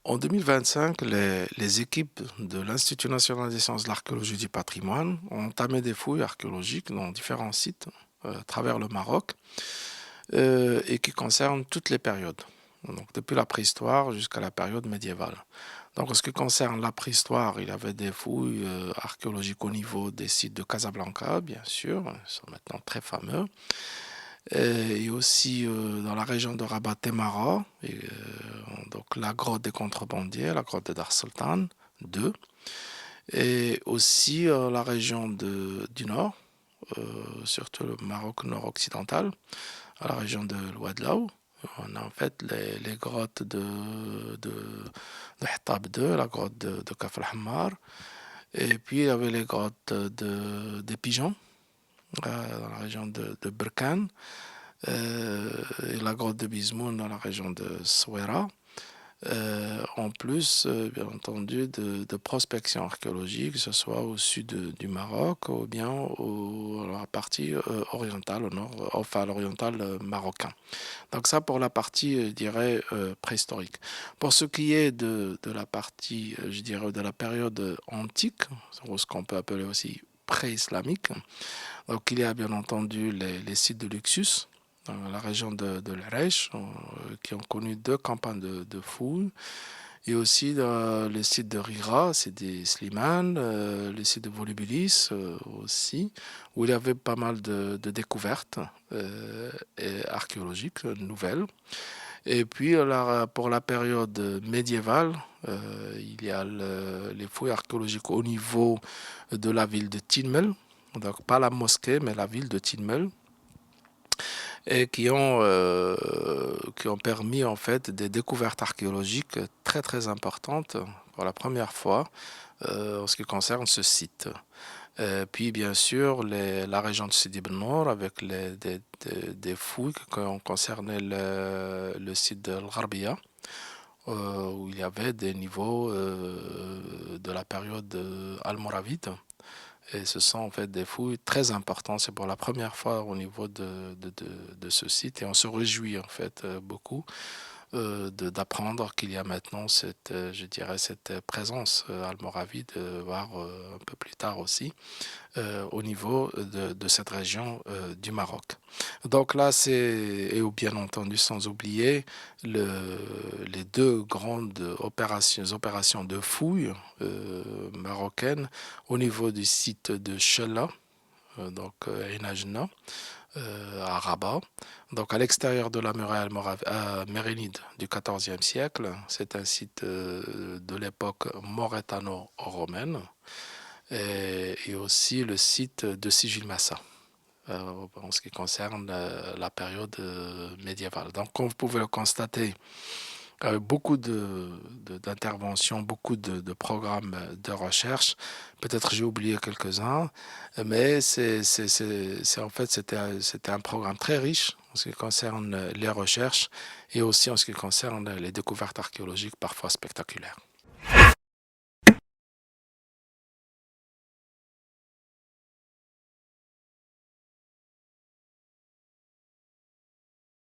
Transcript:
En 2025, les équipes de l'Institut national des sciences de l'archéologie et du patrimoine ont entamé des fouilles archéologiques dans différents sites à travers le Maroc et qui concernent toutes les périodes, donc depuis la préhistoire jusqu'à la période médiévale. Donc, en ce qui concerne la préhistoire, il y avait des fouilles archéologiques au niveau des sites de Casablanca, bien sûr, ils sont maintenant très fameux, et aussi dans la région de Rabat Temara, donc la grotte des contrebandiers, la grotte de Dar Sultan 2, et aussi la région du nord, surtout le Maroc nord-occidental, à la région de l'Ouadlaou. On a en fait les grottes de Hattab 2, la grotte de Kaf el-Hammar, et puis il y avait les grottes des Pigeons, dans la région de Berkane, et la grotte de Bizmoun dans la région de Souera. En plus, bien entendu, de prospection archéologique, que ce soit au sud du Maroc ou bien à la partie orientale, au nord, enfin à l'oriental marocain. Donc ça pour la partie, je dirais, préhistorique. Pour ce qui est de la partie, je dirais, de la période antique, ou ce qu'on peut appeler aussi pré-islamique, donc il y a bien entendu les sites de Luxus, dans la région de l'Arèche, qui ont connu deux campagnes de fouilles, et aussi les sites de Rira, c'est des Slimane, les sites de Volubilis aussi, où il y avait pas mal de découvertes archéologiques nouvelles. Et puis pour la période médiévale, il y a les fouilles archéologiques au niveau de la ville de Tinmel, donc pas la mosquée, mais la ville de Tinmel, et qui ont permis en fait des découvertes archéologiques très très importantes pour la première fois en ce qui concerne ce site. Puis bien sûr la région de Sidi Ben Nour avec des fouilles qui ont concerné le site de l'Gharbia, où il y avait des niveaux de la période almoravide. Et ce sont en fait des fouilles très importantes. C'est pour la première fois au niveau de ce site et on se réjouit en fait beaucoup d'apprendre qu'il y a maintenant cette, je dirais, cette présence almoravide, voire un peu plus tard aussi, au niveau de cette région du Maroc. Donc là, et bien entendu, sans oublier les deux grandes opérations de fouilles marocaines au niveau du site de Chella, donc Enajna, à Rabat, donc à l'extérieur de la muraille mérénide du XIVe siècle. C'est un site de l'époque maurétano-romaine et aussi le site de Sigil-Massa en ce qui concerne la période médiévale. Donc, comme vous pouvez le constater, beaucoup d'interventions, beaucoup de programmes de recherche. Peut-être j'ai oublié quelques-uns, mais en fait, c'était un programme très riche en ce qui concerne les recherches et aussi en ce qui concerne les découvertes archéologiques parfois spectaculaires.